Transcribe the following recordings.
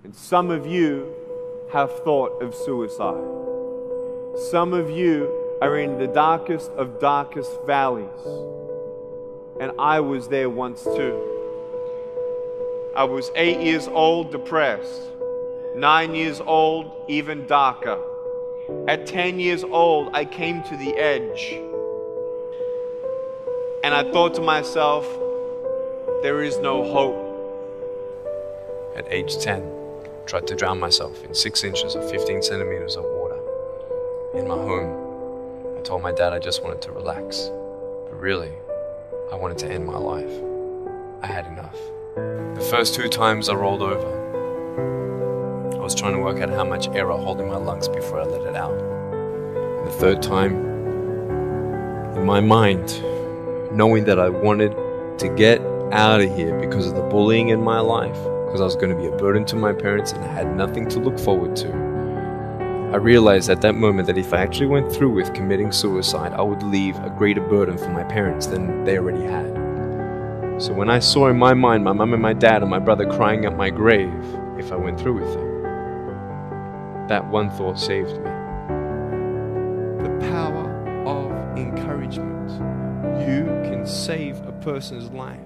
And some of you have thought of suicide. Some of you are in the darkest of darkest valleys. And I was there once too. I was 8 years old, depressed. 9 years old, even darker. At 10 years old, I came to the edge. And I thought to myself, there is no hope. At age 10, tried to drown myself in 6 inches or 15 centimeters of water. In my home, I told my dad I just wanted to relax. But really, I wanted to end my life. I had enough. The first 2 times I rolled over, I was trying to work out how much air I hold in my lungs before I let it out. And the third time, in my mind, knowing that I wanted to get out of here because of the bullying in my life, because I was going to be a burden to my parents and I had nothing to look forward to, I realized at that moment that if I actually went through with committing suicide, I would leave a greater burden for my parents than they already had. So when I saw in my mind my mum and my dad and my brother crying at my grave, if I went through with it, that one thought saved me. The power of encouragement. You can save a person's life.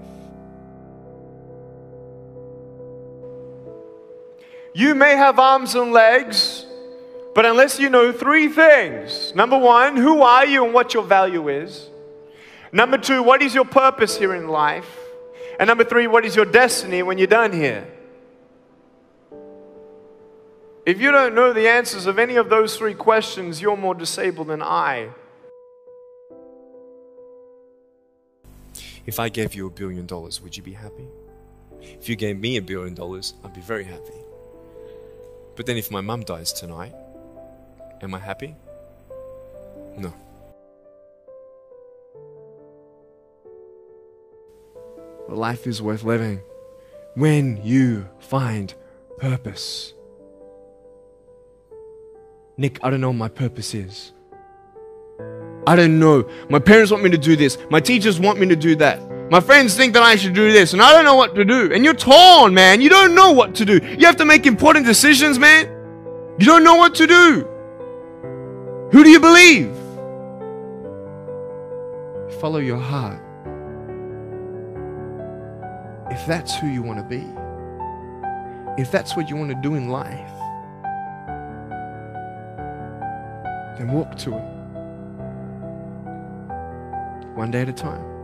You may have arms and legs, but unless you know 3 things. Number 1, who are you and what your value is? Number 2, what is your purpose here in life? And number 3, what is your destiny when you're done here? If you don't know the answers of any of those 3 questions, you're more disabled than I. If I gave you $1 billion, would you be happy? If you gave me $1 billion, I'd be very happy. But then if my mum dies tonight, am I happy? No. Life is worth living when you find purpose. Nick, I don't know what my purpose is. I don't know. My parents want me to do this. My teachers want me to do that. My friends think that I should do this, and I don't know what to do. And you're torn, man. You don't know what to do. You have to make important decisions, man. You don't know what to do. Who do you believe? Follow your heart. If that's who you want to be, if that's what you want to do in life, then walk to it. One day at a time.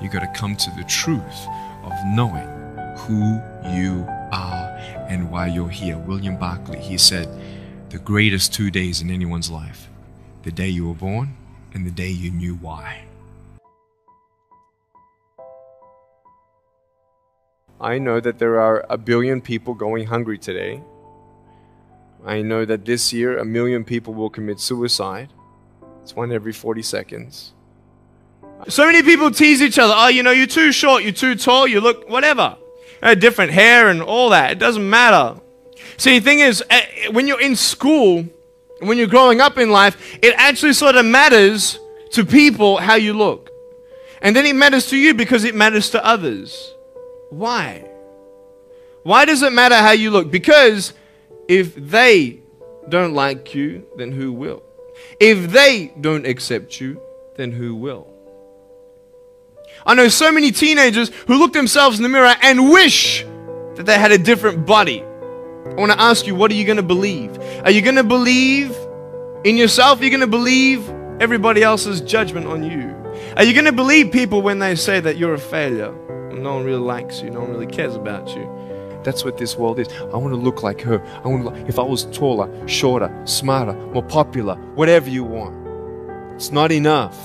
You got to come to the truth of knowing who you are and why you're here. William Barclay, he said, the greatest 2 days in anyone's life, the day you were born and the day you knew why. I know that there are 1 billion people going hungry today. I know that this year 1 million people will commit suicide. It's 1 every 40 seconds. So many people tease each other. Oh, you know, you're too short, you're too tall, you look whatever. Different hair and all that. It doesn't matter. See, the thing is, when you're in school, when you're growing up in life, it actually sort of matters to people how you look. And then it matters to you because it matters to others. Why? Why does it matter how you look? Because if they don't like you, then who will? If they don't accept you, then who will? I know so many teenagers who look themselves in the mirror and wish that they had a different body. I want to ask you, what are you going to believe? Are you going to believe in yourself? Are you going to believe everybody else's judgment on you? Are you going to believe people when they say that you're a failure? No one really likes you. No one really cares about you. That's what this world is. I want to look like her. I want to if I was taller, shorter, smarter, more popular, whatever you want. It's not enough.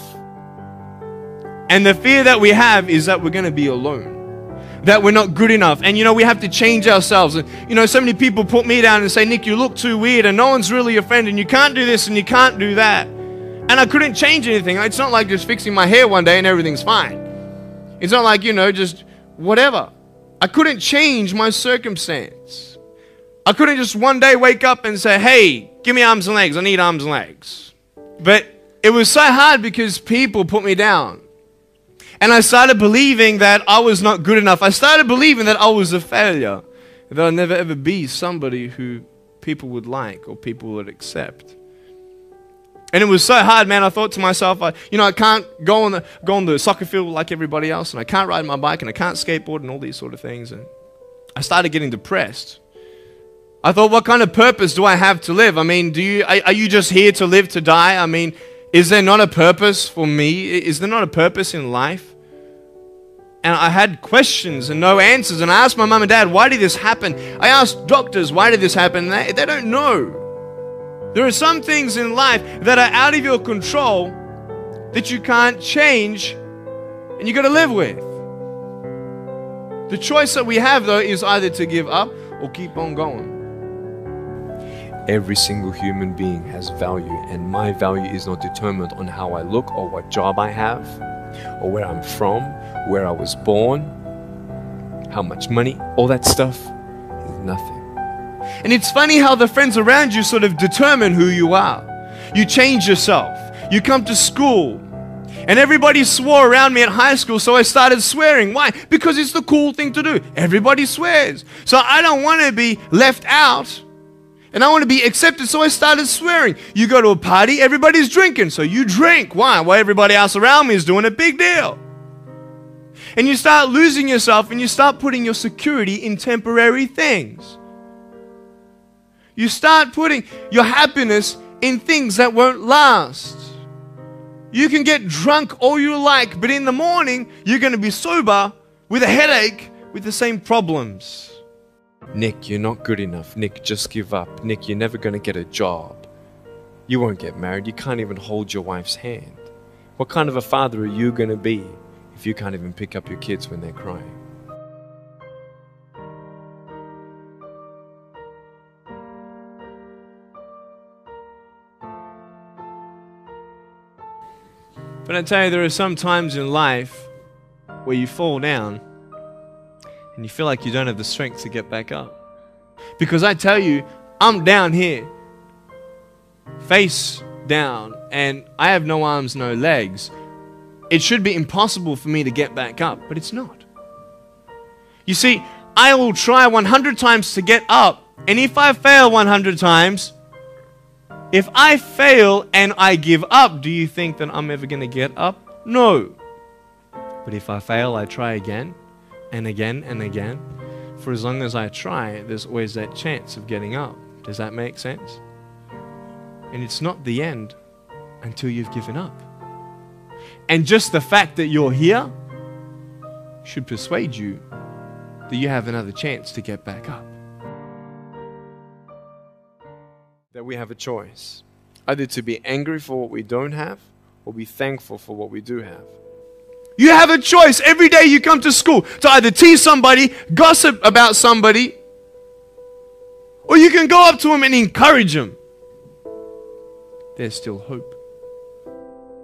And the fear that we have is that we're going to be alone. That we're not good enough. And, you know, we have to change ourselves. And, you know, so many people put me down and say, Nick, you look too weird and no one's really your friend and you can't do this and you can't do that. And I couldn't change anything. It's not like just fixing my hair one day and everything's fine. It's not like, you know, just whatever. I couldn't change my circumstance. I couldn't just one day wake up and say, hey, give me arms and legs. I need arms and legs. But it was so hard because people put me down. And I started believing that I was not good enough. I started believing that I was a failure. that I'll never ever be somebody who people would like or people would accept. And it was so hard, man. I thought to myself, I can't go on the soccer field like everybody else, and I can't ride my bike, and I can't skateboard, and all these sort of things. And I started getting depressed. I thought, what kind of purpose do I have to live? I mean, are you just here to live to die? I mean, is there not a purpose for me? Is there not a purpose in life? And I had questions and no answers. And I asked my mum and dad, why did this happen? I asked doctors, why did this happen? And they don't know. There are some things in life that are out of your control that you can't change and you got to live with. The choice that we have, though, is either to give up or keep on going. Every single human being has value, and my value is not determined on how I look or what job I have or where I'm from, where I was born, how much money, all that stuff is nothing. And it's funny how the friends around you sort of determine who you are. You change yourself. You come to school. And everybody swore around me at high school, so I started swearing. Why? Because it's the cool thing to do. Everybody swears. So I don't want to be left out. And I want to be accepted, so I started swearing. You go to a party, everybody's drinking, so you drink. Why? Well, everybody else around me is doing a big deal. And you start losing yourself, and you start putting your security in temporary things. You start putting your happiness in things that won't last. You can get drunk all you like, but in the morning, you're going to be sober with a headache with the same problems. Nick, you're not good enough. Nick, just give up. Nick, you're never going to get a job. You won't get married. You can't even hold your wife's hand. What kind of a father are you going to be if you can't even pick up your kids when they're crying? But I tell you, there are some times in life where you fall down and you feel like you don't have the strength to get back up. Because I tell you, I'm down here, face down, and I have no arms, no legs. It should be impossible for me to get back up, but it's not. You see, I will try 100 times to get up, and if I fail 100 times, if I fail and I give up, do you think that I'm ever going to get up? No. But if I fail, I try again and again and again. For as long as I try, there's always that chance of getting up. Does that make sense? And it's not the end until you've given up. And just the fact that you're here should persuade you that you have another chance to get back up. That we have a choice, either to be angry for what we don't have or be thankful for what we do have. You have a choice every day you come to school to either tease somebody, gossip about somebody, or you can go up to them and encourage them. There's still hope.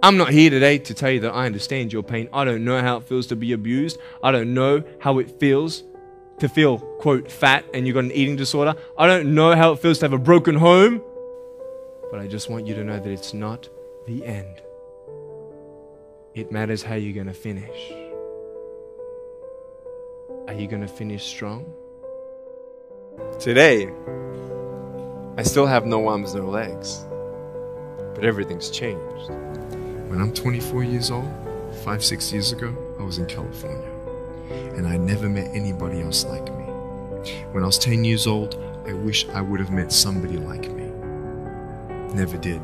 I'm not here today to tell you that I understand your pain. I don't know how it feels to be abused. I don't know how it feels to feel, quote, fat and you've got an eating disorder. I don't know how it feels to have a broken home. But I just want you to know that it's not the end. It matters how you're going to finish. Are you going to finish strong? Today, I still have no arms, no legs, but everything's changed. When I'm 24 years old, 5-6 years ago, I was in California, and I never met anybody else like me. When I was 10 years old, I wish I would have met somebody like me. Never did.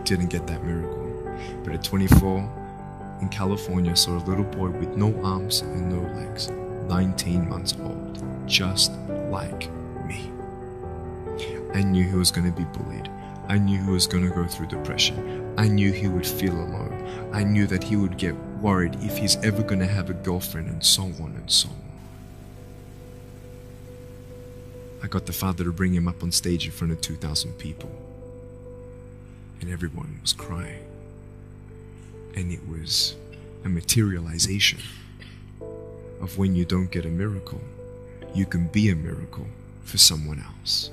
Didn't get that miracle. But at 24, in California, I saw a little boy with no arms and no legs, 19 months old, just like me. I knew he was going to be bullied. I knew he was going to go through depression. I knew he would feel alone. I knew that he would get worried if he's ever going to have a girlfriend, and so on and so on. I got the father to bring him up on stage in front of 2,000 people. And everyone was crying. And it was a materialization of when you don't get a miracle, you can be a miracle for someone else.